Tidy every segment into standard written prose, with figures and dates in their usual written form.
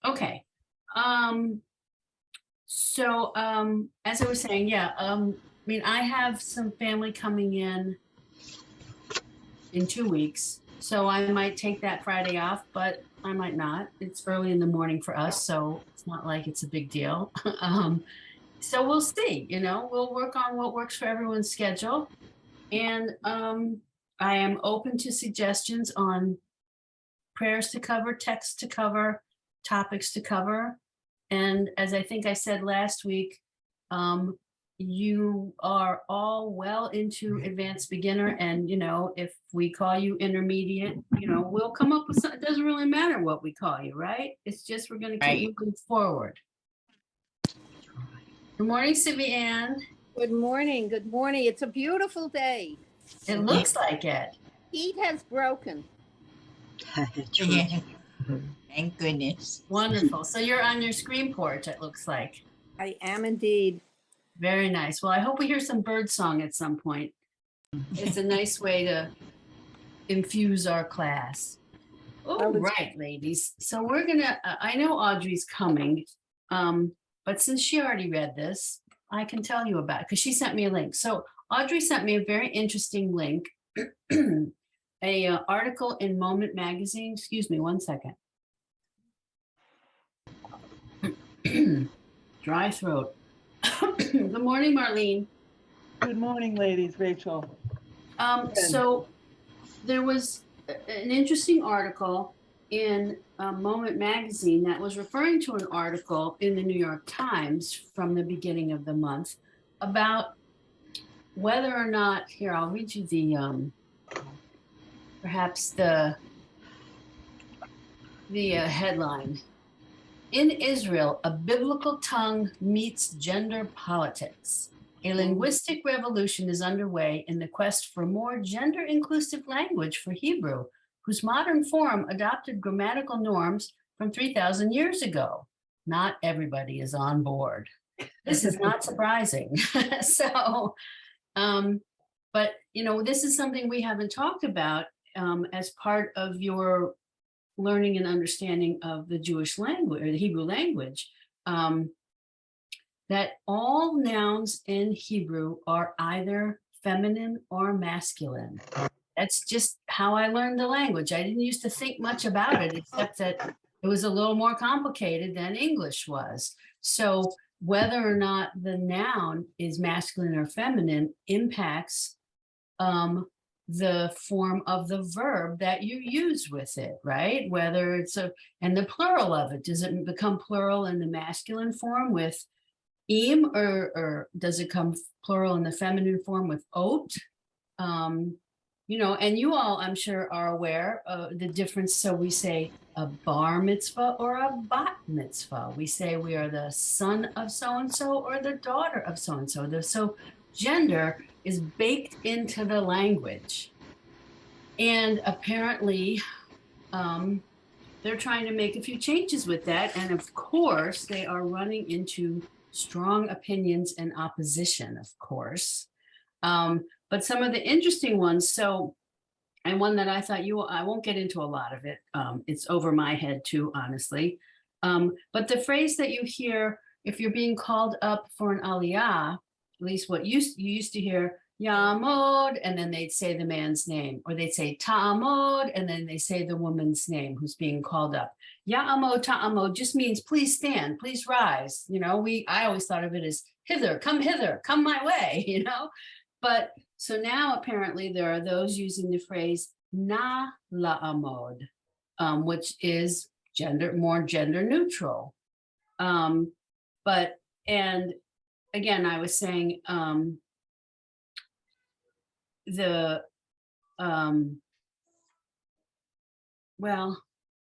Okay. Um, as I was saying, yeah, I mean, I have some family coming in 2 weeks, so I might take that Friday off, but I might not. It's early in the morning for us, so it's not like it's a big deal. So we'll see, we'll work on what works for everyone's schedule. And I am open to suggestions on prayers to cover, texts to cover, topics to cover. And as I think I said last week, you are all well into advanced beginner. And, if we call you intermediate, we'll come up with something. It doesn't really matter what we call you, right? It's just we're going to keep moving forward. Good morning, Sylvie Ann. Good morning. Good morning. It's a beautiful day. It looks like it. Heat has broken. Yeah. Thank goodness. Wonderful. So you're on your screen porch, it looks like. I am indeed. Very nice. Well, I hope we hear some bird song at some point. It's a nice way to infuse our class. All right, ladies. So we're gonna, I know Audrey's coming, but since she already read this, I can tell you about it because she sent me a link. So Audrey sent me a very interesting link, a article in Moment Magazine. Excuse me one second. Dry throat. Good morning, Marlene. Good morning, ladies. Rachel. So there was an interesting article in Moment Magazine that was referring to an article in the New York Times from the beginning of the month about whether or not, here, I'll read you the, perhaps the headline. In Israel, a biblical tongue meets gender politics. A linguistic revolution is underway in the quest for more gender-inclusive language for Hebrew, whose modern form adopted grammatical norms from 3,000 years ago. Not everybody is on board. This is not surprising. But this is something we haven't talked about as part of your learning and understanding of the Jewish language or the Hebrew language, that all nouns in Hebrew are either feminine or masculine. That's just how I learned the language. I didn't used to think much about it, except that it was a little more complicated than English was. So whether or not the noun is masculine or feminine impacts the form of the verb that you use with it, right? Whether it's and the plural of it, does it become plural in the masculine form with im, or does it come plural in the feminine form with ot? And you all, I'm sure, are aware of the difference. So we say a bar mitzvah or a bat mitzvah. We say we are the son of so-and-so or the daughter of so-and-so. So gender is baked into the language. And apparently, they're trying to make a few changes with that. And of course, they are running into strong opinions and opposition, of course. But some of the interesting ones, and one that I thought I won't get into a lot of it. It's over my head too, honestly. But the phrase that you hear, if you're being called up for an aliyah, at least what you used to hear, Yamod, and then they'd say the man's name, or they'd say Ta'amod, and then they say the woman's name who's being called up. Ya'amod, Ta'amod just means please stand, please rise. I always thought of it as hither, come my way, But so now apparently there are those using the phrase na la'amod, which is more gender neutral. And again, I was saying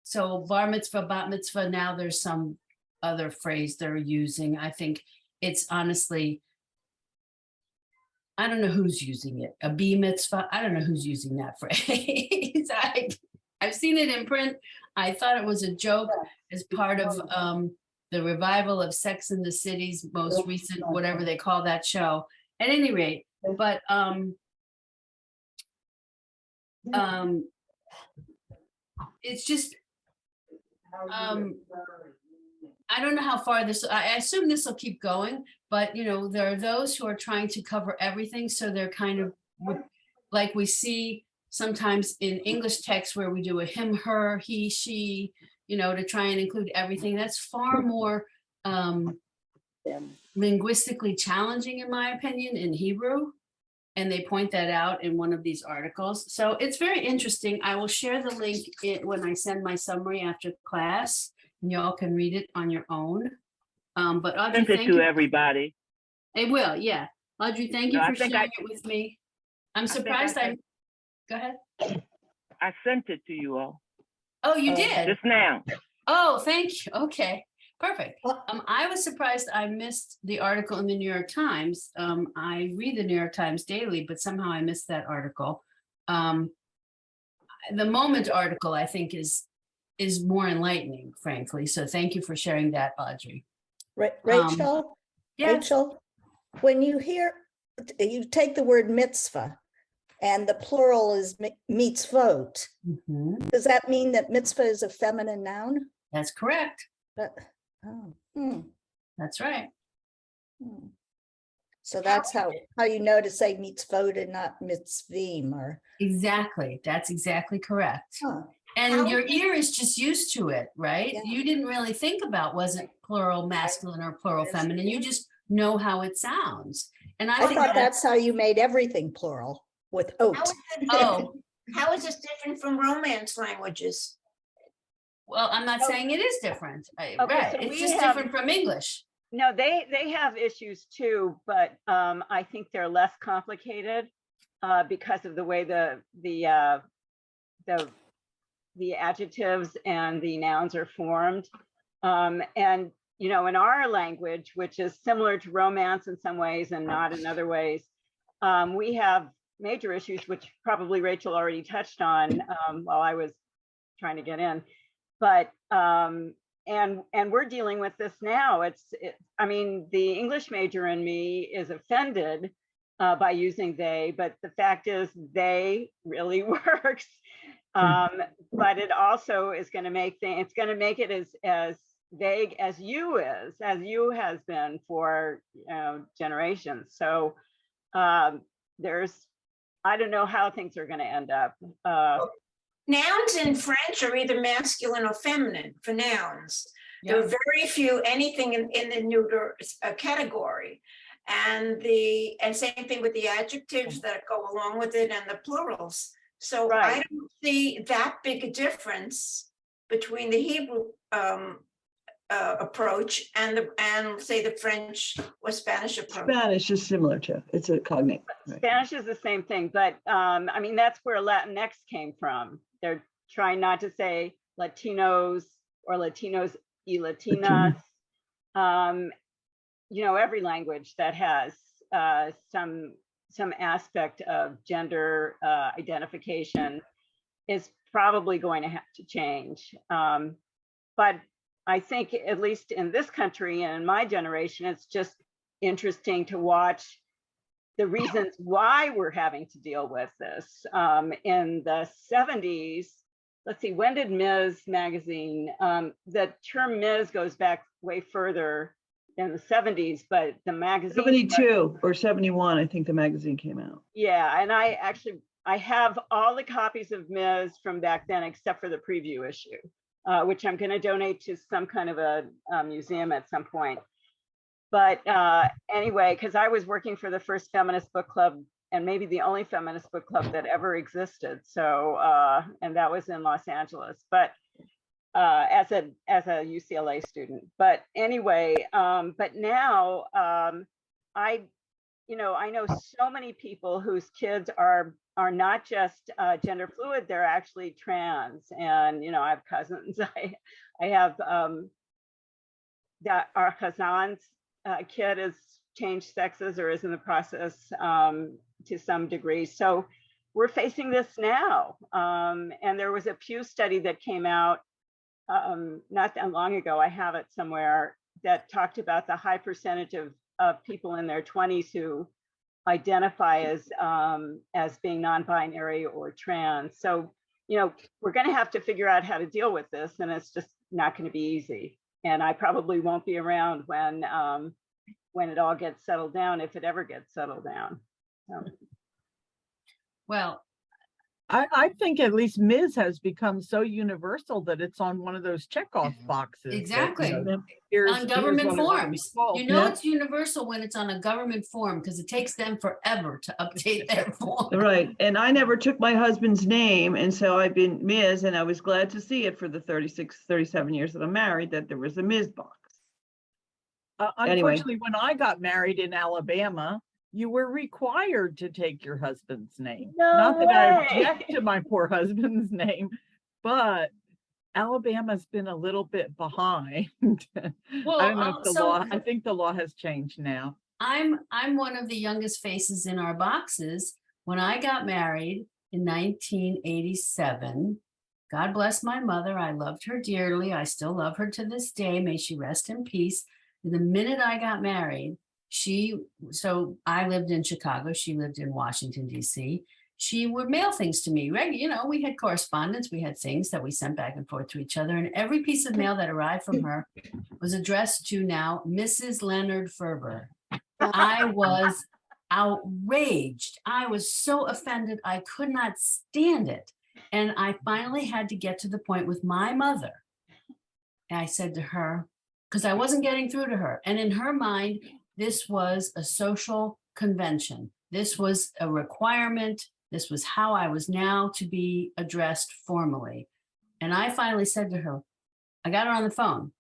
so bar mitzvah, bat mitzvah, now there's some other phrase they're using. I think it's honestly, I don't know who's using it. A bee mitzvah, I don't know who's using that phrase. I've seen it in print. I thought it was a joke as part of the revival of Sex and the City's most recent, whatever they call that show. At any rate, but it's just, I don't know how far this, I assume this will keep going, but you know, there are those who are trying to cover everything. So they're kind of like we see sometimes in English text where we do a him, her, he, she, you know, to try and include everything. That's far more linguistically challenging, in my opinion, in Hebrew. And they point that out in one of these articles. So it's very interesting. I will share the link when I send my summary after class, and y'all can read it on your own. But Audrey, Sent it thank to you. everybody. I will, yeah. Audrey, thank you No, I for think sharing it with me. I'm surprised go ahead. I sent it to you all Oh, you did? just now. Oh, thank you. Okay, perfect. I was surprised I missed the article in the New York Times. I read the New York Times daily, but somehow I missed that article. The Moment article, I think, is more enlightening, frankly. So thank you for sharing that, Audrey. Rachel, Yes. Rachel, when you take the word mitzvah and the plural is mitzvot, Mhm. does that mean that mitzvah is a feminine noun? That's correct. Oh, That's right. So that's how you know to say mitzvot and not mitzvim or. Exactly. That's exactly correct. Huh. And your ear is just used to it, right? Yeah. You didn't really think about was it plural masculine or plural feminine. You just know how it sounds. And I I think thought that's how you made everything plural with oat. How is this different from Romance languages? Well, I'm not saying it is different. Okay, Right. so It's we just have- different from English. No, they have issues too, but I think they're less complicated because of the way the adjectives and the nouns are formed. And you know, in our language, which is similar to Romance in some ways and not in other ways, we have major issues, which probably Rachel already touched on while I was trying to get in. But and we're dealing with this now. I mean, the English major in me is offended by using they, but the fact is they really works. But it also is going to make it's going to make it as vague as you has been for generations. So I don't know how things are going to end up. Nouns in French are either masculine or feminine for nouns. Yeah. There are very few anything in the neuter category. And same thing with the adjectives that go along with it and the plurals. So Right. I don't see that big a difference between the Hebrew approach and say the French or Spanish approach. Spanish is similar to, it's a cognate. Right. Spanish is the same thing, but I mean, that's where Latinx came from. They're trying not to say Latinos or Latinos y Latinas. You know, every language that has some aspect of gender identification is probably going to have to change. But I think, at least in this country and in my generation, it's just interesting to watch the reasons why we're having to deal with this. In the 70s, let's see, when did Ms. magazine, the term Ms. goes back way further than the 70s, but the magazine— 72 or 71, I think the magazine came out. Yeah, and I have all the copies of Ms. from back then, except for the preview issue, which I'm going to donate to some kind of a museum at some point. But anyway, because I was working for the first feminist book club and maybe the only feminist book club that ever existed. So, and that was in Los Angeles, but as a UCLA student. But anyway, but now I know so many people whose kids are not just gender fluid, they're actually trans. And, you know, I have cousins, I have that our cousin's kid has changed sexes or is in the process to some degree. So we're facing this now. And there was a Pew study that came out not that long ago, I have it somewhere, that talked about the high percentage of people in their 20s who identify as being non-binary or trans. So, you know, we're going to have to figure out how to deal with this. And it's just not going to be easy. And I probably won't be around when it all gets settled down, if it ever gets settled down. So, Well, I think at least Ms. has become so universal that it's on one of those checkoff boxes. that, you exactly. know, here's On government what I want to be forms. called. You know Yeah. it's universal when it's on a government form because it takes them forever to update their form. Right, and I never took my husband's name, and so I've been Ms., and I was glad to see it for the 36, 37 years that I'm married, that there was a Ms. box. Anyway. Unfortunately, when I got married in Alabama, you were required to take your husband's name. No Not that I way. object to my poor husband's name, but Alabama's been a little bit behind. I don't know if the so- law, I think the law has changed now. I'm one of the youngest faces in our boxes. When I got married in 1987, God bless my mother. I loved her dearly. I still love her to this day. May she rest in peace. The minute I got married, so I lived in Chicago. She lived in Washington, D.C. She would mail things to me, right? You know, we had correspondence. We had things that we sent back and forth to each other. And every piece of mail that arrived from her was addressed to now Mrs. Leonard Ferber. I was outraged. I was so offended. I could not stand it. And I finally had to get to the point with my mother. And I said to her, because I wasn't getting through to her. And in her mind, this was a social convention. This was a requirement. This was how I was now to be addressed formally. And I finally said to her, I got her on the phone.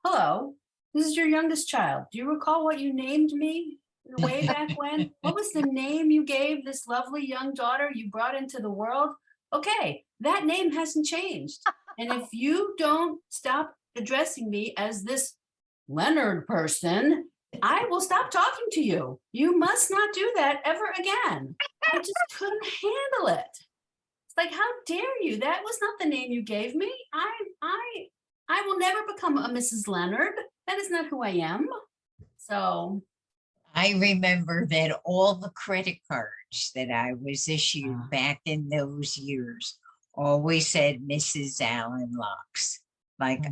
Hello, this is your youngest child. Do you recall what you named me way back when? What was the name you gave this lovely young daughter you brought into the world? Okay, that name hasn't changed. And if you don't stop addressing me as this Leonard person, I will stop talking to you. You must not do that ever again. I just couldn't handle it. It's like, how dare you? That was not the name you gave me. I will never become a Mrs. Leonard. That is not who I am. So I remember that all the credit cards that I was issued Ah. back in those years always said Mrs. Allen Locks. Like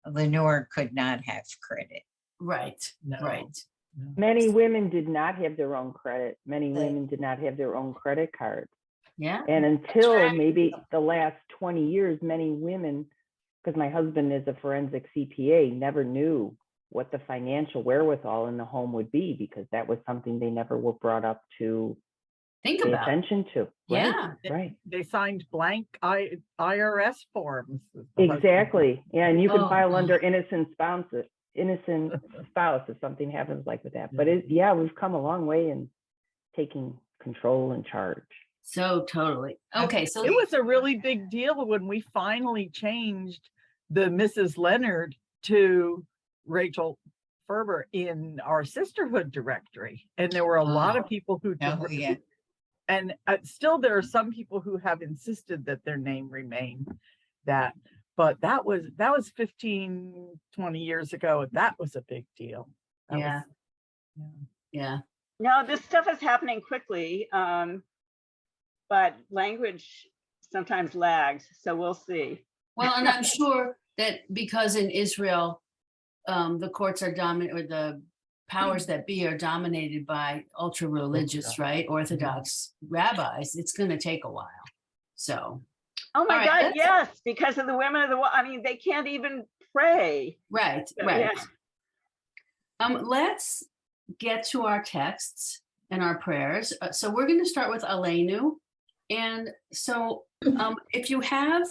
Lenore could not have credit. right, No. right. Many women did not have their own credit. Many Right. women did not have their own credit cards. Yeah. And until right. maybe the last 20 years, many women, because my husband is a forensic CPA, never knew what the financial wherewithal in the home would be, because that was something they never were brought up to Think pay about it. attention to. Yeah. Right. They signed blank IRS forms. the husband- Exactly. Yeah, and you can Oh, file God. under innocent spouse if something happens like that. But we've come a long way in taking control and charge. So totally. Okay. So It was a really big deal when we finally changed the Mrs. Leonard to Rachel Ferber in our sisterhood directory. And there were a lot of people who took Oh, yeah. and still there are some people who have insisted that their name remain that, but that was 15, 20 years ago. And that was a big deal. That Yeah. was- yeah. no, this stuff is happening quickly, but language sometimes lags, so we'll see. Well, and I'm sure that because in Israel, the courts are dominant, or the powers that be are dominated by ultra religious, right? Orthodox rabbis, it's going to take a while. So, Oh my All right, God, let's- yes, because of the women of the, I mean, they can't even pray. right, So, right. yeah. Let's get to our texts and our prayers. So we're going to start with Aleinu. And so if you have,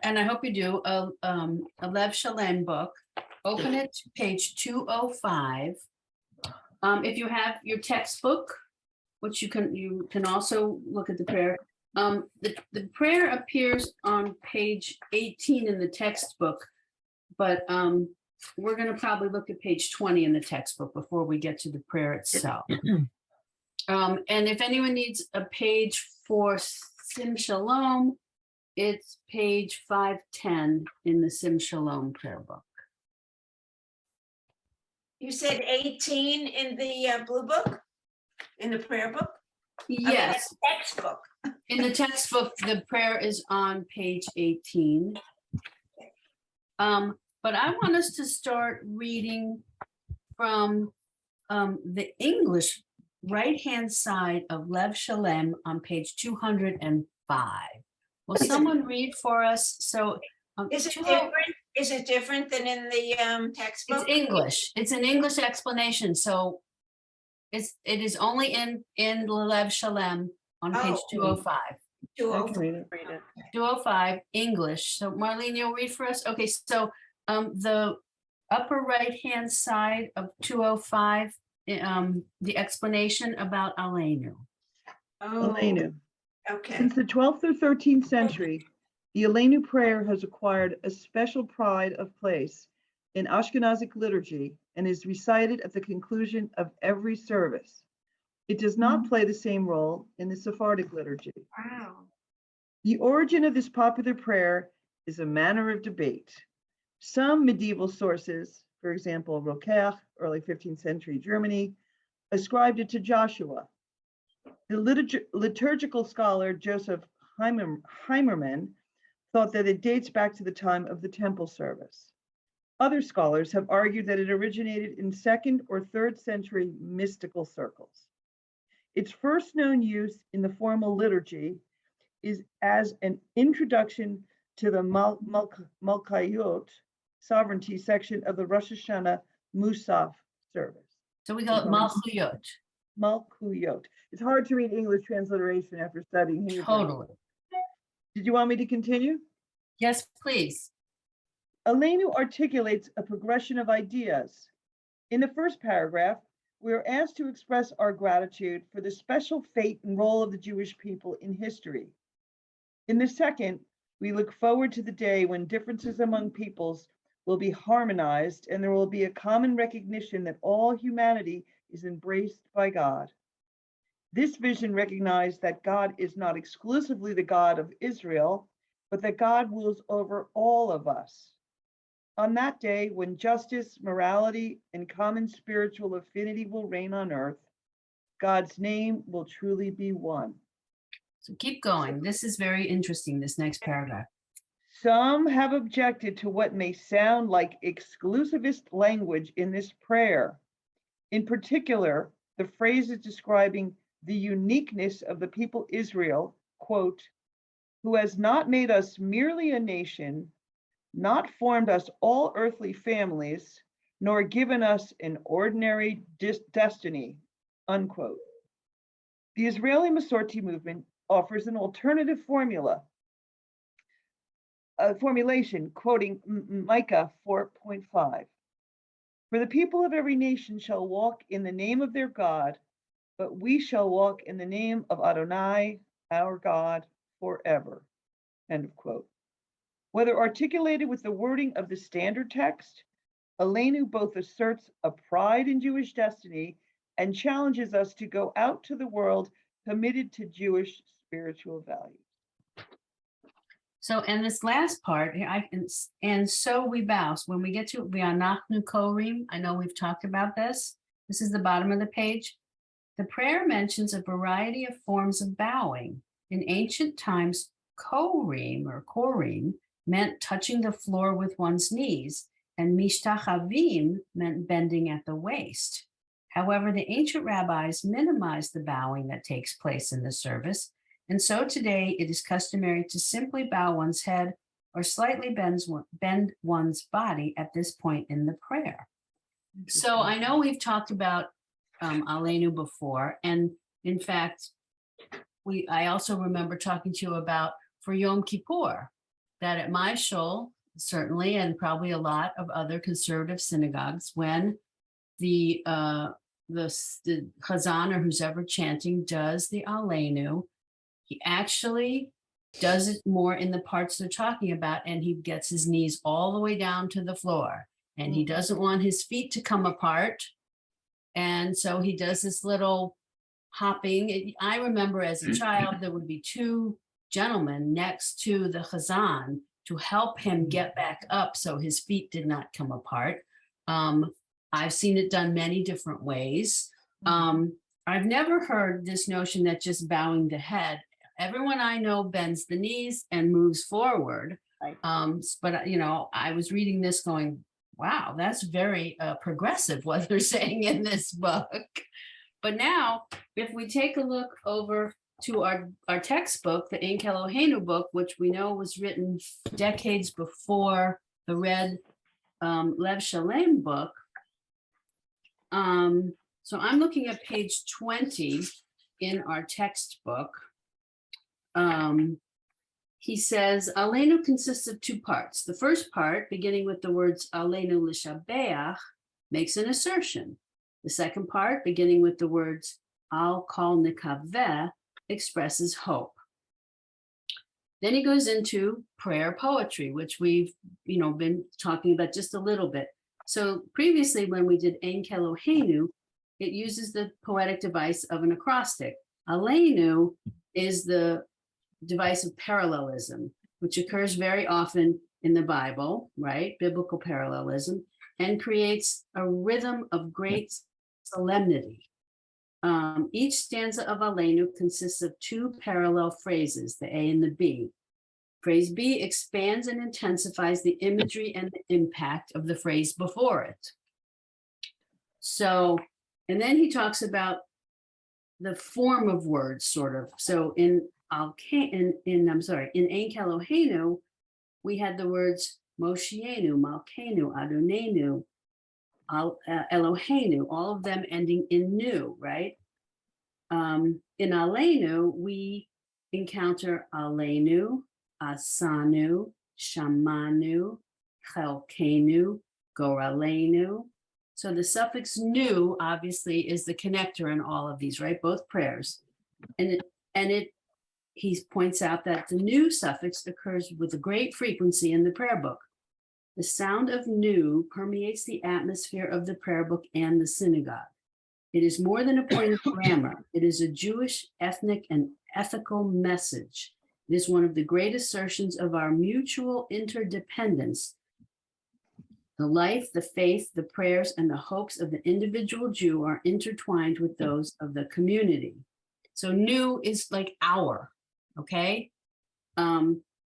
and I hope you do, a Lev Shalem book, open it to page 205. If you have your textbook, which you can also look at the prayer. The prayer appears on page 18 in the textbook, but we're going to probably look at page 20 in the textbook before we get to the prayer itself. And if anyone needs a page for Sim Shalom, it's page 510 in the Sim Shalom prayer book. You said 18 in the blue book, in the prayer book? I mean, in Yes, the textbook. in the textbook, the prayer is on page 18. But I want us to start reading from the English right-hand side of Lev Shalem on page 205. Will someone read for us? So Is it 20 different? Is it different than in the it's textbook? English. It's an English explanation. So it is only in Lev Shalem on page Oh. 205. I can read it. Read it. 205 English. So Marlene, you'll read for us? Okay, so the upper right-hand side of 205, the explanation about Aleinu. Oh, Aleinu. okay. Since the 12th or 13th century, the Aleinu prayer has acquired a special pride of place in Ashkenazic liturgy and is recited at the conclusion of every service. It does not play the same role in the Sephardic liturgy. Wow. The origin of this popular prayer is a matter of debate. Some medieval sources, for example, Rokeach, early 15th century Germany, ascribed it to Joshua. The liturgical scholar Joseph Heimermann thought that it dates back to the time of the temple service. Other scholars have argued that it originated in 2nd or 3rd century mystical circles. Its first known use in the formal liturgy is as an introduction to the Malkayot, sovereignty section of the Rosh Hashanah Musaf service. So we call it Malchuyot. Malkuyot. It's hard to read English transliteration after studying Hebrew. Totally. Did you want me to continue? Yes, please. Aleinu articulates a progression of ideas. In the first paragraph, we are asked to express our gratitude for the special fate and role of the Jewish people in history. In the second, we look forward to the day when differences among peoples will be harmonized and there will be a common recognition that all humanity is embraced by God. This vision recognized that God is not exclusively the God of Israel, but that God rules over all of us. On that day, when justice, morality, and common spiritual affinity will reign on earth, God's name will truly be one. So keep going. This is very interesting, this next paragraph. Some have objected to what may sound like exclusivist language in this prayer. In particular, the phrases describing the uniqueness of the people Israel, quote, who has not made us merely a nation, not formed us all earthly families, nor given us an ordinary destiny, unquote. The Israeli Masorti movement offers an alternative formulation, quoting Micah 4:5. For the people of every nation shall walk in the name of their God, but we shall walk in the name of Adonai, our God, forever, end of quote. Whether articulated with the wording of the standard text, Aleinu both asserts a pride in Jewish destiny and challenges us to go out to the world committed to Jewish spiritual values. So, and this last part, and so we bow. So when we get to V'anachnu korim, I know we've talked about this. This is the bottom of the page. The prayer mentions a variety of forms of bowing. In ancient times, korim meant touching the floor with one's knees, and mishtachavim meant bending at the waist. However, the ancient rabbis minimized the bowing that takes place in the service, and so today it is customary to simply bow one's head or slightly bend one's body at this point in the prayer. So I know we've talked about Aleinu before, and in fact, I also remember talking to you about for Yom Kippur, that at my shul, certainly, and probably a lot of other conservative synagogues, when the chazan or who's ever chanting does the Aleinu, he actually does it more in the parts they're talking about, and he gets his knees all the way down to the floor, and he doesn't want his feet to come apart, and so he does this little hopping. I remember as a child, there would be two gentlemen next to the chazan to help him get back up so his feet did not come apart. I've seen it done many different ways. I've never heard this notion that just bowing the head. Everyone I know bends the knees and moves forward. Right. But I was reading this going, wow, that's very progressive what they're saying in this book. But now, if we take a look over to our textbook, the Ein Eloheinu book, which we know was written decades before the Red Lev Shalem book. So I'm looking at page 20 in our textbook. He says, Aleinu consists of two parts. The first part, beginning with the words Aleinu l'shabeach, makes an assertion. The second part, beginning with the words Al kol nikaveh, expresses hope. Then he goes into prayer poetry, which we've been talking about just a little bit. So previously, when we did Ein Eloheinu, it uses the poetic device of an acrostic. Aleinu is the device of parallelism, which occurs very often in the Bible, right? Biblical parallelism, and creates a rhythm of great solemnity. Each stanza of Aleinu consists of two parallel phrases, the A and the B. Phrase B expands and intensifies the imagery and the impact of the phrase before it. So, and then he talks about the form of words, sort of. So in Ein Eloheinu, we had the words Moshienu, Malkeinu, Adonenu, Eloheinu, all of them ending in nu, right? In Aleinu, we encounter Aleinu, Asanu, Shamanu, Chelkenu, Goralenu. So the suffix nu obviously is the connector in all of these, right? Both prayers. And he points out that the nu suffix occurs with a great frequency in the prayer book. The sound of nu permeates the atmosphere of the prayer book and the synagogue. It is more than a point of grammar. It is a Jewish, ethnic, and ethical message. It is one of the great assertions of our mutual interdependence. The life, the faith, the prayers, and the hopes of the individual Jew are intertwined with those of the community. So nu is like our, okay?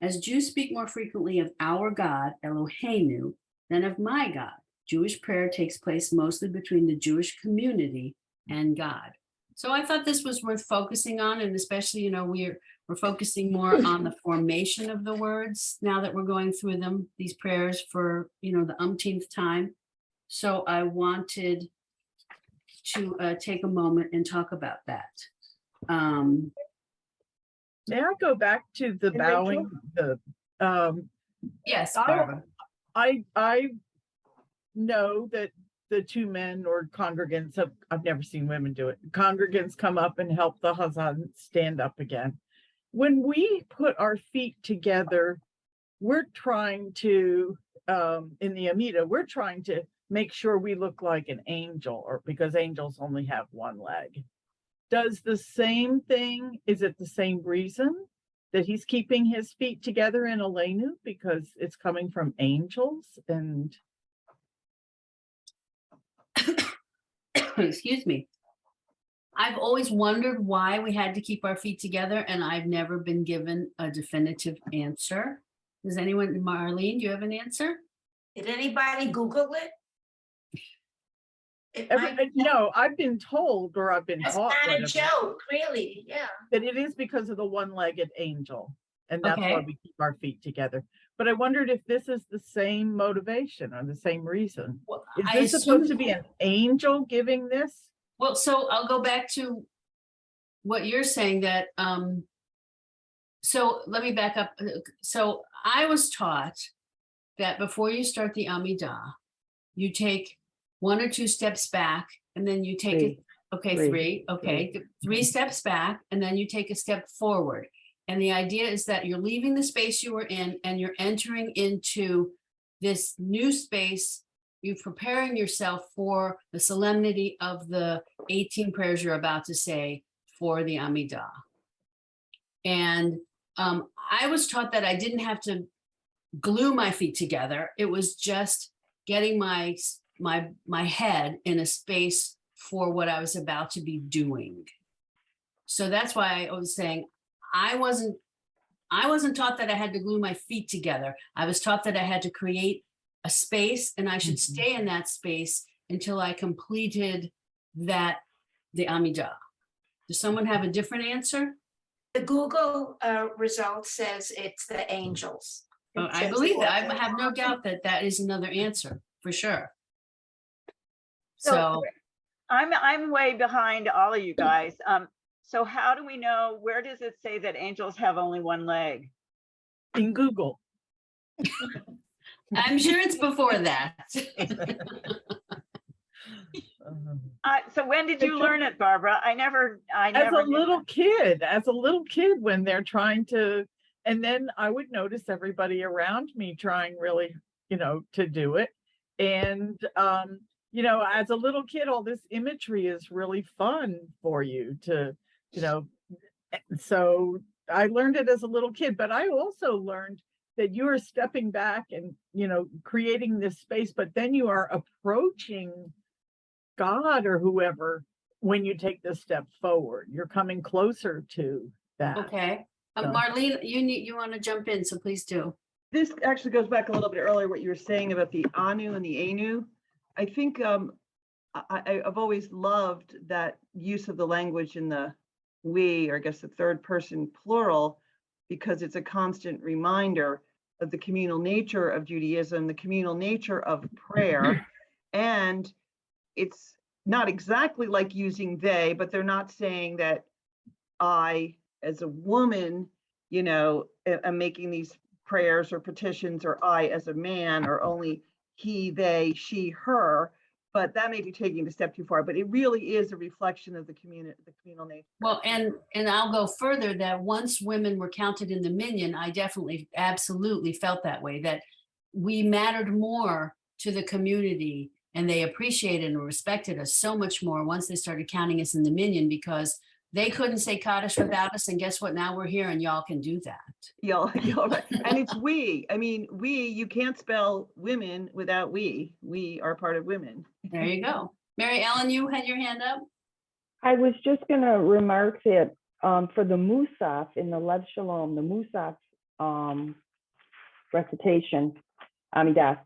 As Jews speak more frequently of our God, Eloheinu, than of my God, Jewish prayer takes place mostly between the Jewish community and God. So I thought this was worth focusing on, and especially, we're focusing more on the formation of the words now that we're going through them, these prayers for, the umpteenth time. So I wanted to take a moment and talk about that. May I go back to the And bowing? Yes, I- Barbara. I know that the two men or congregants I've never seen women do it. Congregants come up and help the Hazan stand up again. When we put our feet together, we're trying to, in the Amida, we're trying to make sure we look like an angel, or because angels only have one leg. Does the same thing, is it the same reason that he's keeping his feet together in Aleinu? Because it's coming from angels and... Excuse me. I've always wondered why we had to keep our feet together, and I've never been given a definitive answer. Does anyone, Marlene, do you have an answer? Did anybody Google it? It might, No, I've been told, or I've been it's taught not a whatever, joke, really, yeah. that it is because of the one-legged angel, and that's why Okay. we keep our feet together. But I wondered if this is the same motivation or the same reason. Well, Is I this supposed to assume- be an angel giving this? Well, so I'll go back to what you're saying that, so let me back up. So I was taught that before you start the Amidah, you take one or two steps back, and then you take it. Okay, three. Okay, three steps back, and then you take a step forward. And the idea is that you're leaving the space you were in and you're entering into this new space. You're preparing yourself for the solemnity of the 18 prayers you're about to say for the Amidah. And I was taught that I didn't have to glue my feet together. It was just getting my head in a space for what I was about to be doing. So that's why I was saying I wasn't I wasn't taught that I had to glue my feet together. I was taught that I had to create a space and I should stay in that space until I completed the Amida. Does someone have a different answer? The Google result says it's the angels. Oh, I believe that. I have no doubt that that is another answer for sure. So I'm way behind all of you guys. So how do we know, where does it say that angels have only one leg? In Google. I'm sure it's before that. So when did you learn it, Barbara? I never As knew a little kid, when they're trying to, and then I would notice everybody around me trying really, to do it. And, as a little kid, all this imagery is really fun for you to, so I learned it as a little kid, but I also learned that you are stepping back and, creating this space, but then you are approaching God or whoever when you take this step forward. You're coming closer to that. Okay. So- Marlene, you want to jump in, so please do. This actually goes back a little bit earlier, what you were saying about the Anu and the Anu. I think I've always loved that use of the language in the we, or I guess the third person plural, because it's a constant reminder of the communal nature of Judaism, the communal nature of prayer. And it's not exactly like using they, but they're not saying that I, as a woman, am making these prayers or petitions, or I, as a man, or only he, they, she, her. But that may be taking it a step too far, but it really is a reflection of the communal nature. Well, and I'll go further that once women were counted in the minyan, I definitely, absolutely felt that way, that we mattered more to the community and they appreciated and respected us so much more once they started counting us in the minyan, because they couldn't say Kaddish without us. And guess what? Now we're here and y'all can do that. Y'all, right. And it's we. I mean, you can't spell women without we. We are part of women. There you go. Mary Ellen, you had your hand up? I was just going to remark that for the Musaf in the Lev Shalom, the Musaf recitation, Amidah,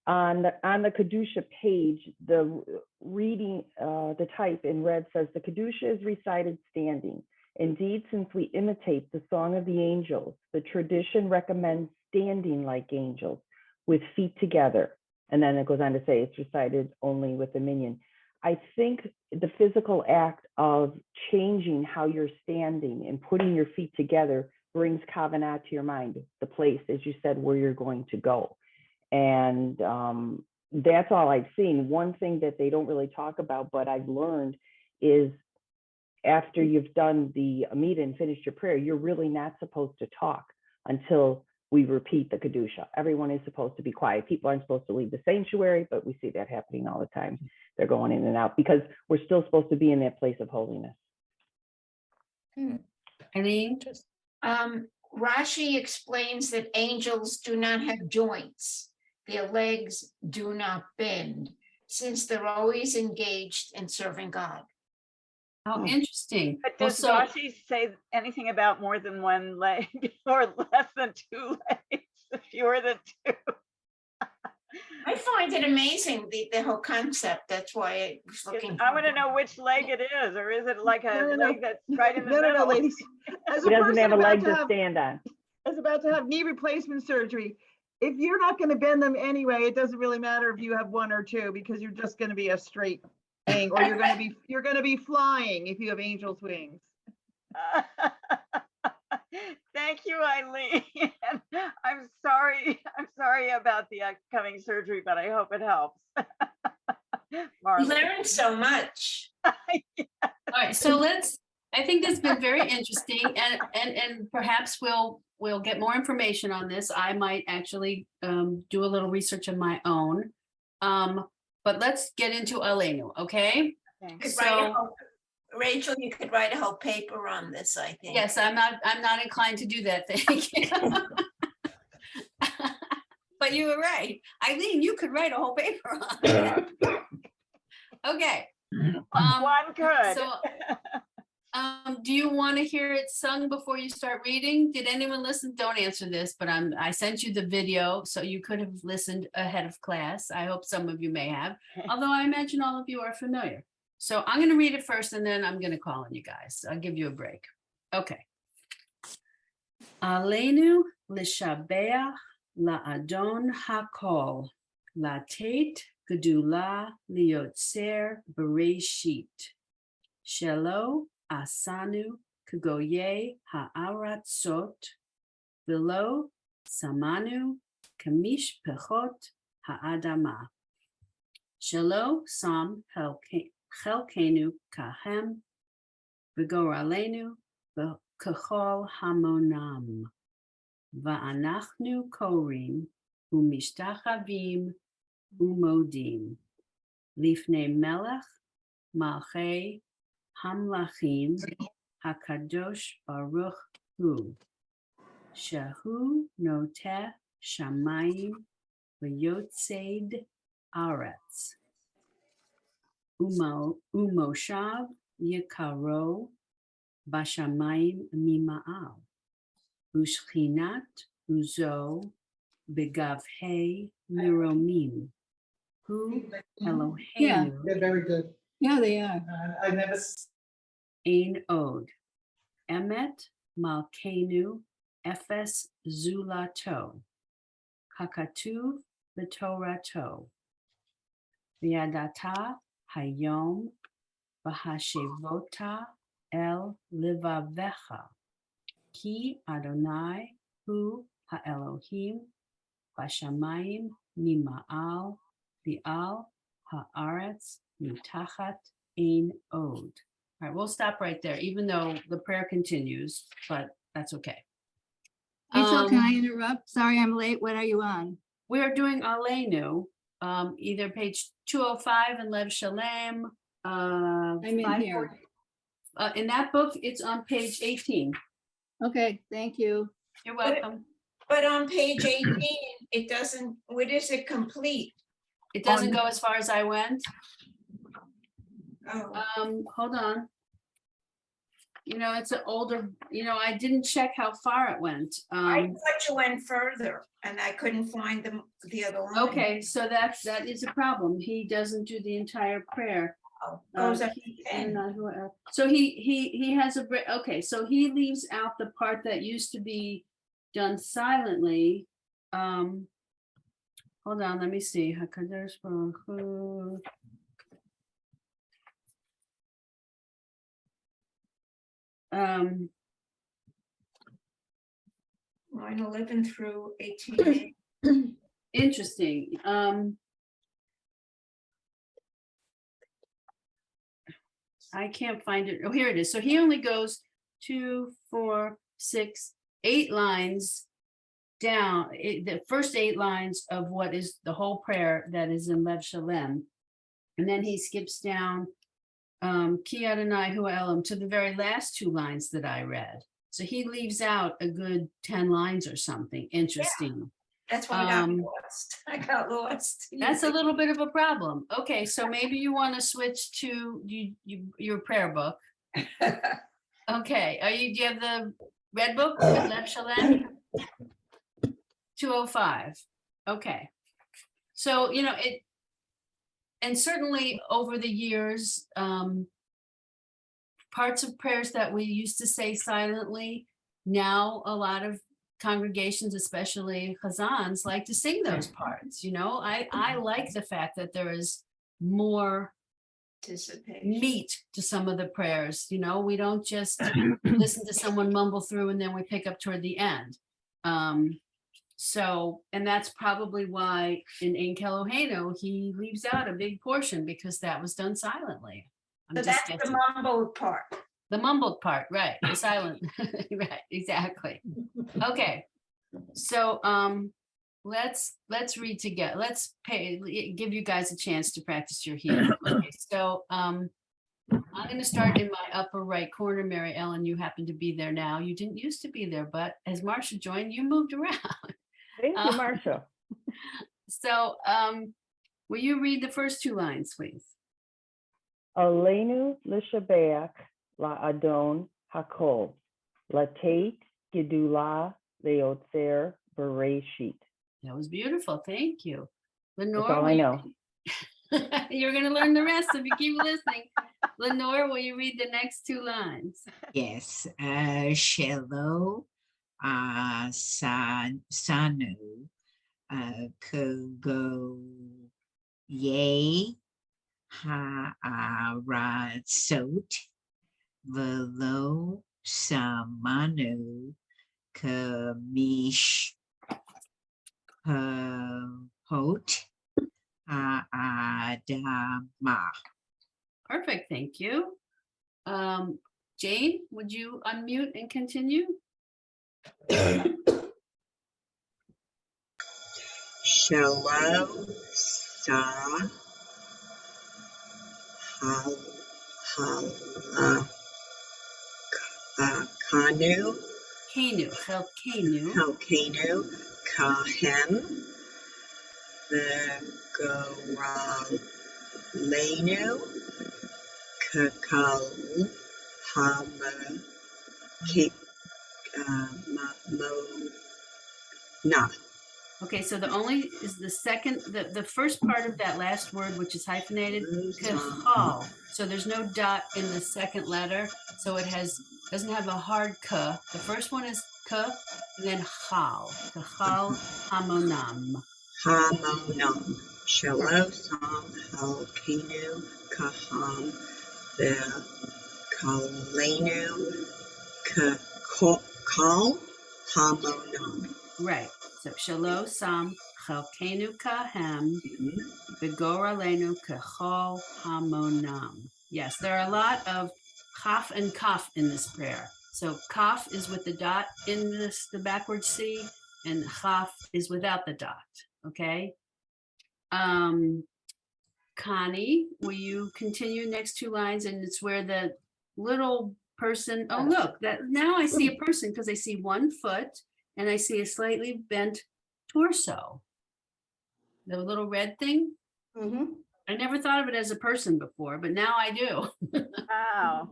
on the Kedusha page, the reading, the type in red says, the Kedusha is recited standing. Indeed, since we imitate the song of the angels, the tradition recommends standing like angels with feet together. And then it goes on to say it's recited only with the minyan. I think the physical act of changing how you're standing and putting your feet together brings kavanah to your mind, the place, as you said, where you're going to go. And that's all I've seen. One thing that they don't really talk about, but I've learned, is after you've done the Amida and finished your prayer, you're really not supposed to talk until we repeat the Kedusha. Everyone is supposed to be quiet. People aren't supposed to leave the sanctuary, but we see that happening all the time. They're going in and out because we're still supposed to be in that place of holiness. Eileen? Rashi explains that angels do not have joints. Their legs do not bend, since they're always engaged in serving God. How interesting. But Well, does so- Rashi say anything about more than one leg or less than two legs, fewer than two? I find it amazing, the whole concept. That's why I was looking. I want to know which leg it is, or is it like a No. leg that's right in the No, middle? ladies. As He doesn't person have a about leg to to have- stand on. As about to have knee replacement surgery, if you're not going to bend them anyway, it doesn't really matter if you have one or two, because you're just going to be a straight thing, or you're going to be flying if you have angel's wings. Thank you, Eileen. I'm sorry about the upcoming surgery, but I hope it helps. You Marley. learn so much. All right, so I think this has been very interesting, and perhaps we'll get more information on this. I might actually do a little research of my own. But let's get into Aleinu, okay? You could So- write a whole- Rachel, you could write a whole paper on this, I think. Yes, I'm not inclined to do that, thank you. But you were right. Eileen, you could write a whole paper on it. Okay. One could. So Do you want to hear it sung before you start reading? Did anyone listen? Don't answer this, but I sent you the video, so you could have listened ahead of class. I hope some of you may have, although I imagine all of you are familiar. So I'm going to read it first, and then I'm going to call on you guys. I'll give you a break. Okay. Aleinu lishabeach la'adon hakol, latet gedula liotzer bereshit, shelo asanu kagoye ha'aratzot, velo samanu kamish pechot ha'adama, shelo sam chelkenu kahem, v'goralenu kachol hamonam, va'anachnu korim umishtachavim umodim, lifnei melech malchei hamlachim hakadosh baruch hu, shehu noteh shamayim v'yotzed aretz, umoshav yikaro bashamayim mima'al, ushchinat uzo begavhei miromim, hu Eloheinu They're very good. Yeah, they are. I never. ein od, emet malkeinu efes zulato, kakatuv b'torato, v'yadata hayom v'hashevota el livavecha, ki Adonai hu ha'elohim bashamayim mima'al v'al ha'aretz mitachat ein od. All right, we'll stop right there, even though the prayer continues, but that's okay. Rachel, can I interrupt? Sorry, I'm late. What are you on? We're doing Aleinu, either page 205 in Lev Shalem. I'm in here. In that book, it's on page 18. Okay, thank you. You're welcome. But on page 18, it doesn't, where does it complete? It doesn't go as far as I went. Oh, Hold on. You know, it's an older, I didn't check how far it went. I thought you went further and I couldn't find the other one. Okay, so that is a problem. He doesn't do the entire prayer. Goes up to He- 10. So he has a break. Okay, so he leaves out the part that used to be done silently. Hold on, let me see. Hakadosh Baruch Hu. Line 11 through 18. Interesting. I can't find it. Oh, here it is. So he only goes 2, 4, 6, 8 lines down. The first 8 lines of what is the whole prayer that is in Lev Shalem. And then he skips down Ki Adonai Hu Elam to the very last 2 lines that I read. So he leaves out a good 10 lines or something. Interesting. That's why I got lost. I got lost. That's a little bit of a problem. Okay, so maybe you want to switch to your prayer book. Okay, do you have the red book with Lev Shalem? 205. Okay. So, and certainly over the years, parts of prayers that we used to say silently, now a lot of congregations, especially Chazans, like to sing those parts. I like the fact that there is more meat to some of the prayers. We don't just listen to someone mumble through and then we pick up toward the end. So, and that's probably why in Ein Eloheinu he leaves out a big portion, because that was done silently. So that's the mumbled part. The mumbled part, right? The silent, right? Exactly. Okay, so let's read together. Let's give you guys a chance to practice your hearing. Okay, so I'm going to start in my upper right corner. Mary Ellen, you happen to be there now. You didn't used to be there, but as Marcia joined, you moved around. Thank you, Marcia. So, will you read the first 2 lines, please? Aleinu l'shabeach la'adon hakol, latate gedula leotzer bereshit. That was beautiful. Thank you. That's Lenore, all will I you- know. You're going to learn the rest if you keep listening. Lenore, will you read the next two lines? Yes, Shelo, Sanu, Kogo, Ye, Ha'aratsot, Velo, Samanu, Kamish, Hot, Adama. Perfect. Thank you. Jane, would you unmute and continue? Shalom, Sa, Hal, Kanu, Kenu, Helkenu. Helkanu, Kahem, Vigoralenu, Kakal, Hama, Mona. Okay, so the only is the second, the first part of that last word, which is hyphenated, kahal. So there's no dot in the second letter. So it doesn't have a hard ka. The first one is ka, and then hal. Kahal hamonam. Hamonam, Shelo, Sam, Helkanu, Kaham, Kalenu, Kal, Hamonam. Right. So shalo sam chalkenu kahem begoralenu kachol hamonam. Yes, there are a lot of chaf and kaf in this prayer. So kaf is with the dot in the backward C, and chaf is without the dot. Okay. Connie, will you continue next two lines? And it's where the little person, oh, look, that now I see a person because I see one foot and I see a slightly bent torso. The little red thing. Mhm. I never thought of it as a person before, but now I do. Wow.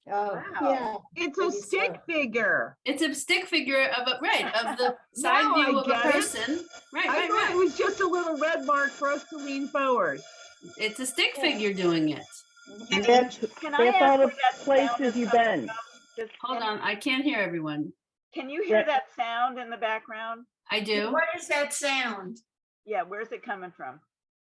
Oh, Wow. yeah. It's a Maybe stick so. figure. It's a stick figure of a, right, of the side Now I view of a get it. person. Right, I right, thought it right. was just a little red mark for us to lean forward. It's a stick Yeah. figure doing it. And That's, Can I that's ask all where the that sound places is you've coming been. from? Just- Hold on, I can't hear everyone. Can you hear Right. that sound in the background? I do. What is that sound? Yeah, where's it coming from?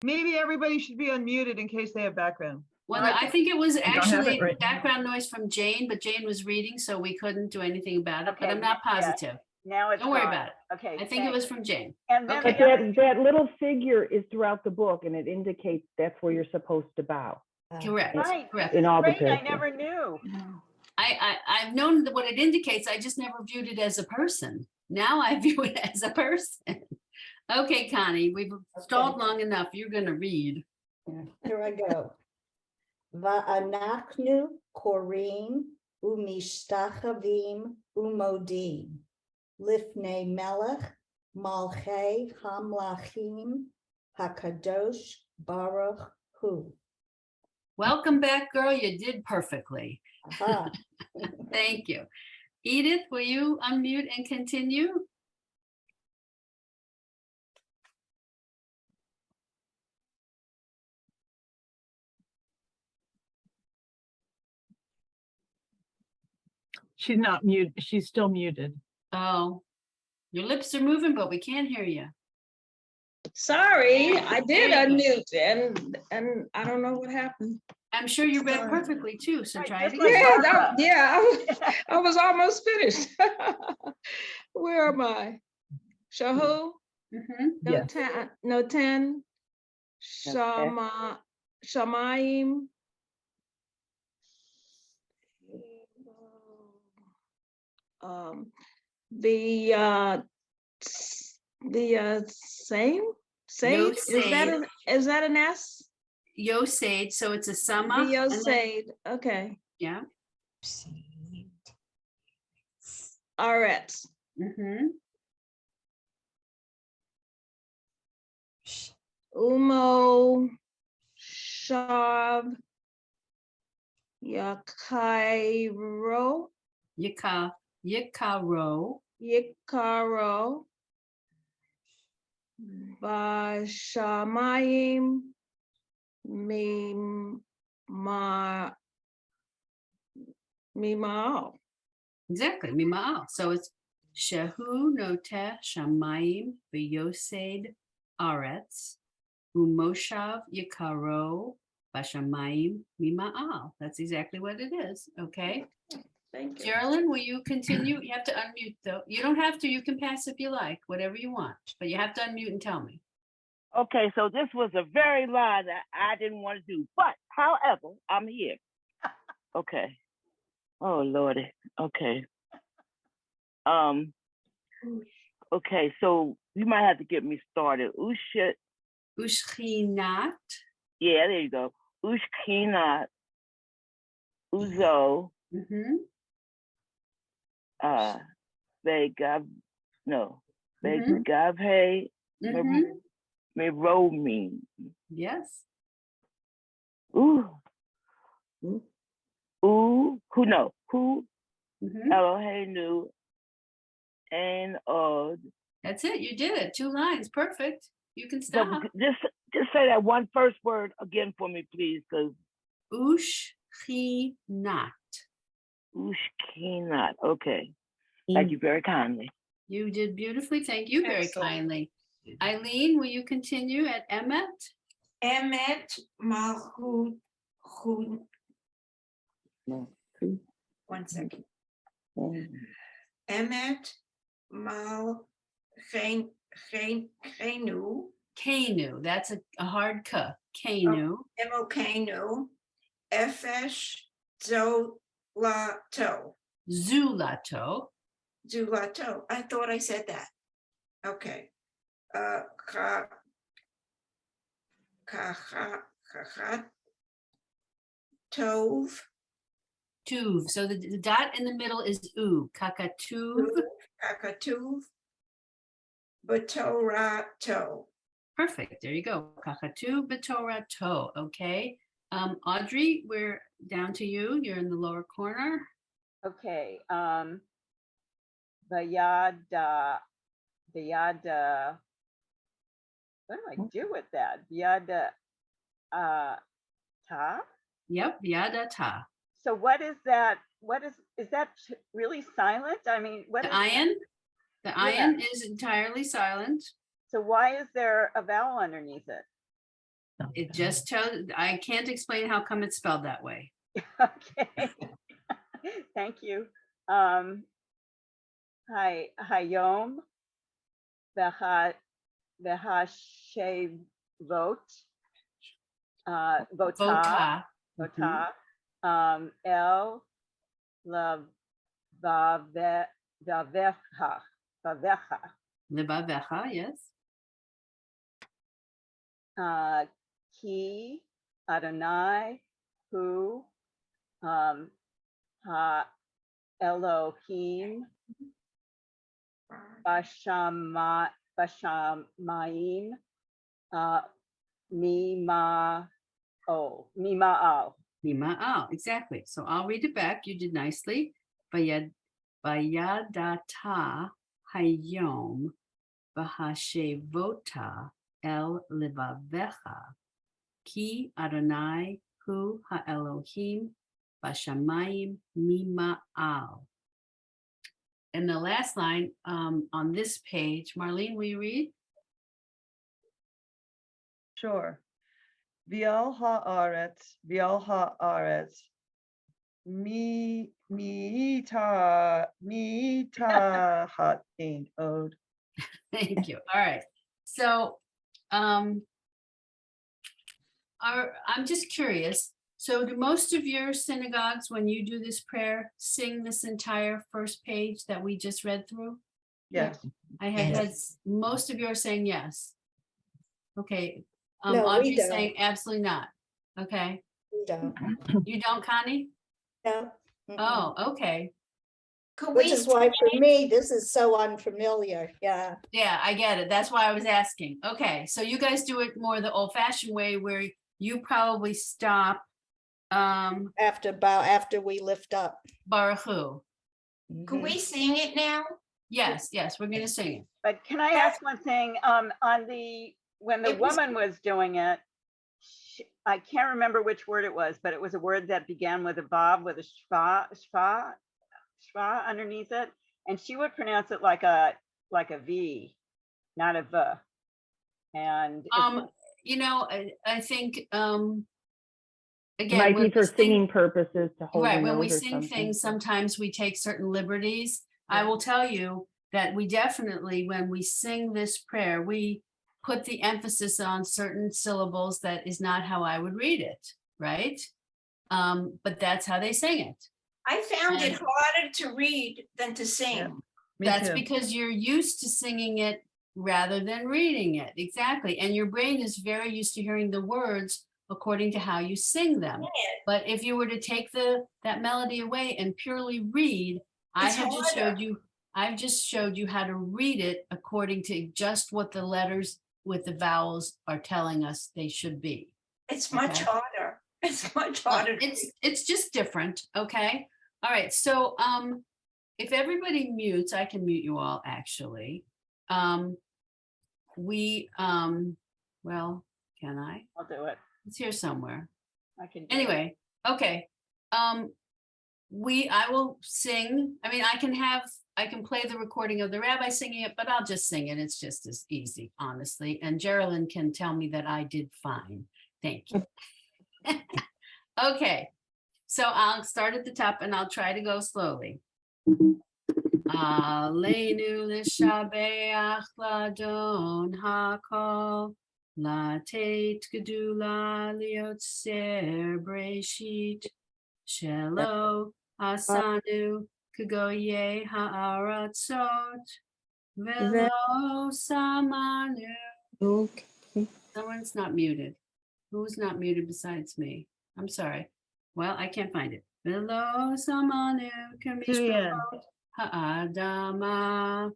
Maybe everybody should be unmuted in case they have background. Well, No, I I think it was don't have it actually right now. background noise from Jane, but Jane was reading, so we couldn't do anything about it, but Okay, I'm not yeah. positive. Now it's Don't worry gone. about it. Okay. I think it was from Jane. And then Okay. But the other- that little figure is throughout the book and it indicates that's where you're supposed to bow. Correct, right, correct. In all the great, I pictures. never knew. I've known what it indicates. I just never viewed it as a person. Now I view it as a person. Okay, Connie, we've stalled long enough. You're gonna read. Yeah, here I go. Va'anachnu korim umishtachavim umodim lifnei melech malchei hamlachim hakadosh baruch hu. Welcome back, girl. You did perfectly. Aha. Thank you. Edith, will you unmute and continue? She's not mute. She's still muted. Oh, your lips are moving, but we can't hear you. Sorry, I did There you unmute and I don't know what happened. I'm sure you read Sorry. perfectly too, so Right, try it just like again. Yeah, Barbara. I was almost finished. Where am I? Shahu, Mhm. Yeah. Noten, Shamayim. The same, Yosed. is that an S? Yosed, so it's a sama. The and then- Yosed, okay. Yeah. Aretz. Mhm. Umo Shav Yakairo, Yikaro, Yikaro, Bashamayim, Mima, Mimao. exactly, mima'al. So it's shehu noteh shamayim v'yosed aretz umoshav yikaro bashamayim mima'al. That's exactly what it is, okay? Thank you. Geraldine, will you continue? You have to unmute though. You don't have to, you can pass if you like, whatever you want, but you have to unmute and tell me. Okay, so this was a very lie that I didn't want to do, but however, I'm here. Okay. Oh Lordy. Okay. Okay, so you might have to get me started. Ushchinat, Yeah, there you go. Ushkinat, Uzo, Vegav, no, Vegavhe, Meromi. yes. Ooh, who no, who Eloheinu and That's it, you did it, 2 lines, perfect. You can but stop. just say that one first word again for me, please, because Ushchinat. Ushkinat. Okay. Thank you very kindly. You did beautifully. Thank you very Excellent. kindly. Eileen, will you continue at Emet? Emet Malchut Chun. One second. Emet Mal Chenu. Kenu, that's a hard K. Kenu. Emokenu. Efesh Zolato. Zulato. Zulato. I thought I said that. Okay. Tov. Tuv. So the dot in the middle is U. Kakatuv. Kakatuv. Batorato. Perfect. There you go. Kakatuv batorato. Okay. Audrey, we're down to you. You're in the lower corner. Okay. Vayada. What do I do with that? Yada ta. Yep. Yadata. So what is that? Is that really silent? I mean, what The is ayin. The Yeah. ayin is entirely silent. So why is there a vowel underneath it? It just tells, I can't explain how come it's spelled that way. Okay. Thank you. Hayom v'hashevot vota Vota. el lavavecha. Levavecha, yes. Ki Adonai hu ha Elohim bashamayim mima'al. Mima'al, exactly. So I'll read it back. You did nicely. Vayadata hayom v'hashevota el levavecha ki Adonai hu ha-Elohim bashamayim mima'al. And the last line on this page, Marlene, will you read? Sure. Vial haaretz, mita hat ein od. Thank you. All right. So I'm just curious. So do most of your synagogues, when you do this prayer, sing this entire first page that we just read through? Yes. I have had most of yours saying yes. Okay. No, we Audrey's don't. saying absolutely not. Okay. We don't. You don't, Connie? No. Oh, okay. Could Which we is why for me, this is so unfamiliar. Yeah. Yeah, I get it. That's why I was asking. Okay, so you guys do it more the old fashioned way where you probably stop After we lift up. Baruch Hu. Can we sing it now? Yes, we're gonna sing it. But can I ask one thing? When the It was- woman was doing it, I can't remember which word it was, but it was a word that began with a vav with a shva underneath it, and she would pronounce it like a V, not a V. And I think It again, might when be for we sing- singing purposes to hold right, your when we nose or sing something. things, sometimes we take certain liberties. I will tell you that we definitely, when we sing this prayer, we put the emphasis on certain syllables. That is not how I would read it, right? But that's how they sing it. I found it And- harder to read than to sing. Me That's too. because you're used to singing it rather than reading it. Exactly. And your brain is very used to hearing the words according to how you sing them. But if you were to take that melody away and purely read, It's I've just showed you how to read it according to just what the letters with the vowels are telling us they should be. It's much Okay. harder. It's much Well, harder. to read. it's just different, okay? All right, so if everybody mutes, I can mute you all actually. Well, can I? I'll do it. It's here somewhere. I can do it. Anyway, okay. I will sing. I mean, I can play the recording of the rabbi singing it, but I'll just sing it. It's just as easy, honestly. And Geraldine can tell me that I did fine. Thank you. Okay, so I'll start at the top and I'll try to go slowly. Aleinu l'shabeach ladon hakol, latet gedula liotzer breshit, shelo asanu kagoye ha'aratzot, velo samanu. Someone's not muted. Who's not muted besides me? I'm sorry. Well, I can't find it. Velo samanu kamishpachot ha'adama,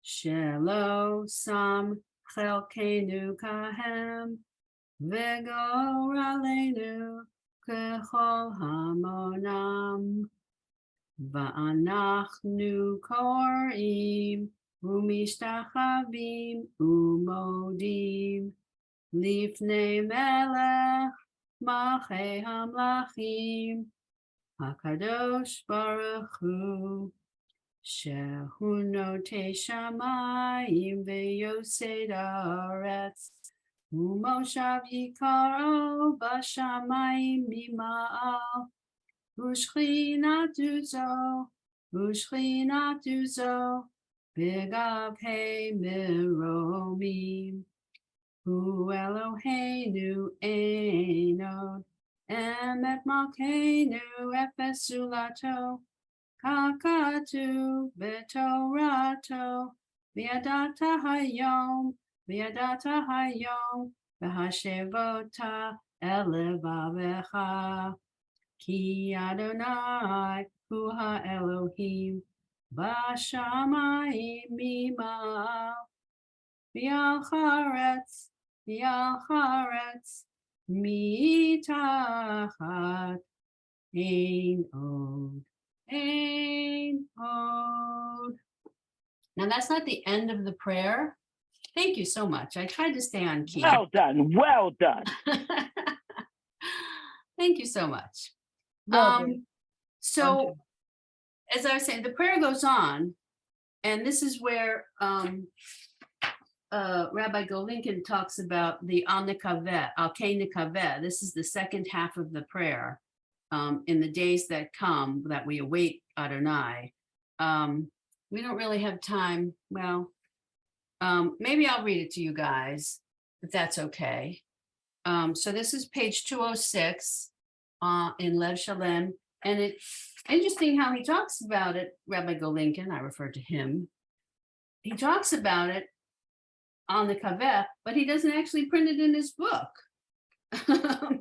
shelo sam chelkenu kahem, v'goralenu kechol hamonam, va'anachnu korim umishtachavim umodim lifnei melech malchei hamlachim HaKadosh Baruch Hu, Shehu Notei Shamayim V'Yosei Haaretz, Umoshav Yikaro B'Shamayim Mima'al, U'Shchinatu Zo, B'Gavhei Meromim, Hu Eloheinu Einod, Emet Malkeinu Efes Zulato, Kakatu B'Torato, V'yadata Hayom, V'hashevota Elevavecha, Ki Adonai Hu HaElohim, B'Shamayim Mima'al, V'yal Charetz, Mitachat Ein Od. Now that's not the end of the prayer. Thank you so much. I tried to stay on key. Well done. Well done. Thank you so much. Well done. So as I was saying, the prayer goes on, and this is where Rabbi Golinkin talks about the Al Nekaveh. This is the second half of the prayer. In the days that come, that we await Adonai. We don't really have time. Well, maybe I'll read it to you guys, if that's okay. So this is page 206 in Lev Shalem. And it's interesting how he talks about it, Rabbi Golinkin, I refer to him. He talks about it on the Kaveh, but he doesn't actually print it in his book.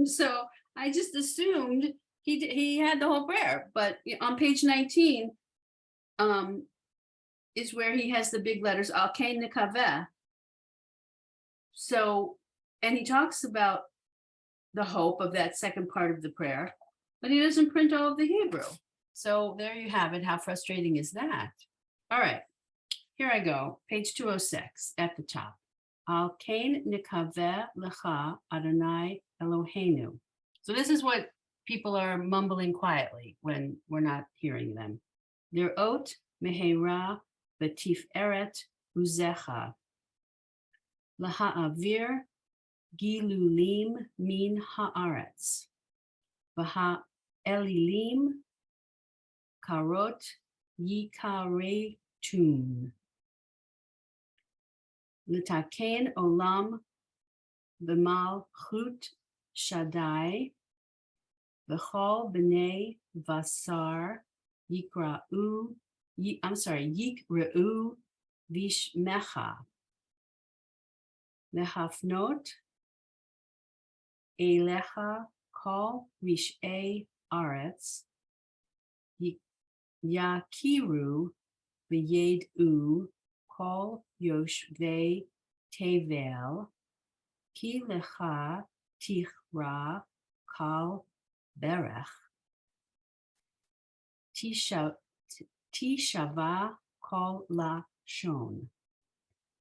So I just assumed he had the whole prayer, but on page 19 is where he has the big letters Al Kain Nekaveh. So, and he talks about the hope of that second part of the prayer, but he doesn't print all of the Hebrew. So there you have it. How frustrating is that? All right, here I go. Page 206 at the top. Al kain nikaveh lecha Adonai Eloheinu. So this is what people are mumbling quietly when we're not hearing them. Lirot mehera v'tiferet uzecha. Laha'avir gilulim min haaretz. V'ha'elilim karot yikaretun. Litaken olam b'malchut Shaddai v'chol b'nei vasar yikra'u vishmecha lehafnot elecha kol rish'ei aretz yakiru v'yed'u kol yoshvei tevel ki lecha tichra kal berech tishava kol lashon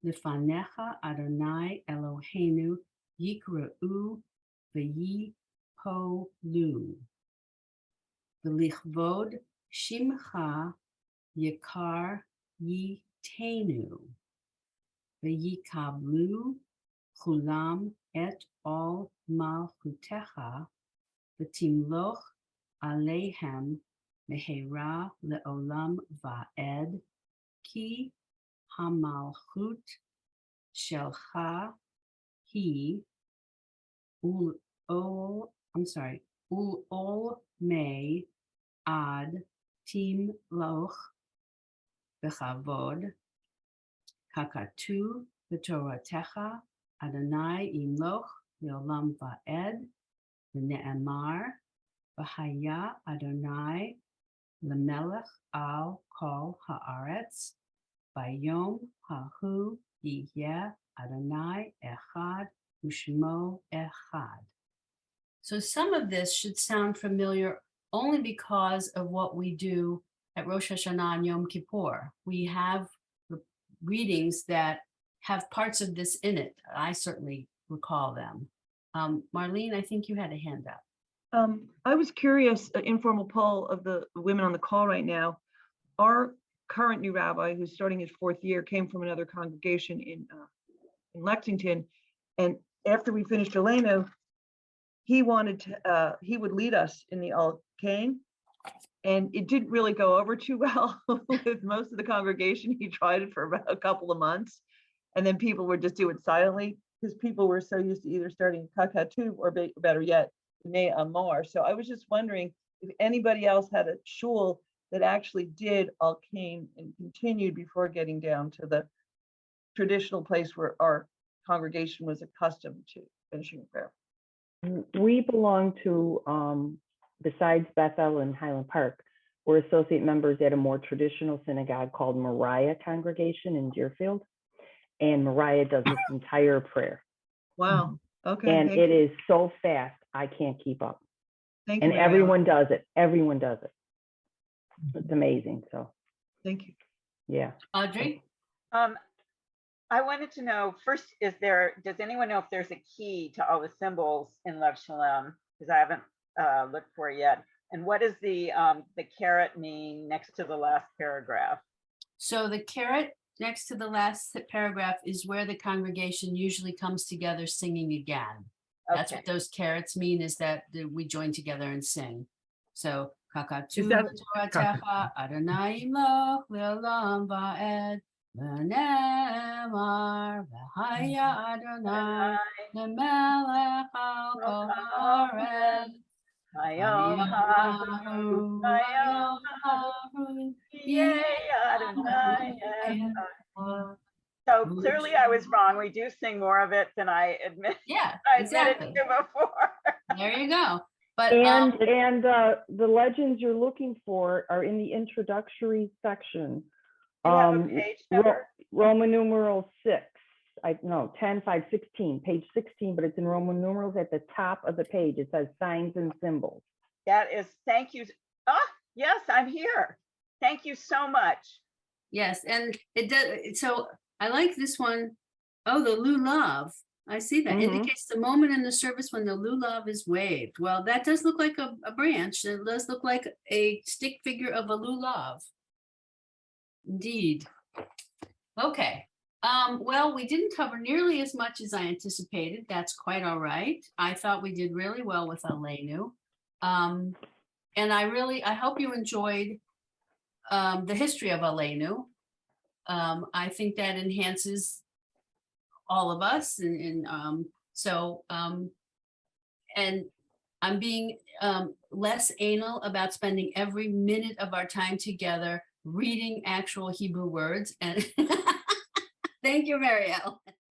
lefanecha Adonai Eloheinu yikra'u v'yipolu v'lichvod shimcha yikar yitenu v'yikablu chulam et al malchutecha v'timloch aleihem mehera leolam va'ed ki hamalchut shelcha hi ulol may ad timloch v'chavod kakatu v'toratecha Adonai imloch leolam va'ed v'ne'emar v'haya Adonai lemelech al kol haaretz vayom hahu yihyeh Adonai echad u'shmo echad. So some of this should sound familiar only because of what we do at Rosh Hashanah and Yom Kippur. We have readings that have parts of this in it. I certainly recall them. Marlene, I think you had a hand up. I was curious, an informal poll of the women on the call right now. Our current new rabbi, who's starting his 4th year, came from another congregation in Lexington. And after we finished Elena, he wanted to, he would lead us in the Al Kain. And it didn't really go over too well with most of the congregation. He tried it for about a couple of months. And then people would just do it silently because people were so used to either starting Kakatu or better yet, B'nai Amar. So I was just wondering if anybody else had a shul that actually did Al Kain and continued before getting down to the traditional place where our congregation was accustomed to finishing prayer. We belong to, besides Bethel and Highland Park, we're associate members at a more traditional synagogue called Moriah Congregation in Deerfield. And Moriah does this entire prayer. Wow. Okay. And it is so fast, I can't keep up. Thank you. And everyone does it. Everyone does it. It's amazing. So thank you. Yeah. Audrey? I wanted to know first, does anyone know if there's a key to all the symbols in Lev Shalom? Because I haven't looked for it yet. And what does the caret mean next to the last paragraph? So the caret next to the last paragraph is where the congregation usually comes together singing again. That's Okay. what those carets mean, is that we join together and sing. So kakatu Is that- v'toratecha Adonai imloch le'olam va'ed v'ne'emar v'haya Adonai lemelech al kol haaretz Hayom hahu, hayom hahu, yeh Adonai echad. So clearly I was wrong. We do sing more of it than I admit. Yeah, I admitted exactly. to before. There you go. But And the legends you're looking for are in the introductory section. Do you have a page number? Roman numeral 6. no, 10, 5, 16, page 16, but it's in Roman numerals at the top of the page. It says signs and symbols. That is, thank you. Oh, yes, I'm here. Thank you so much. Yes, and it does, so I like this one. Oh, the lulav. I see that. Mhm. Indicates the moment in the service when the lulav is waved. Well, that does look like a branch. It does look like a stick figure of a lulav. Indeed. Okay. Well, we didn't cover nearly as much as I anticipated. That's quite all right. I thought we did really well with Aleinu. And I hope you enjoyed the history of Aleinu. I think that enhances all of us, and I'm being less anal about spending every minute of our time together reading actual Hebrew words. And thank you, Marielle.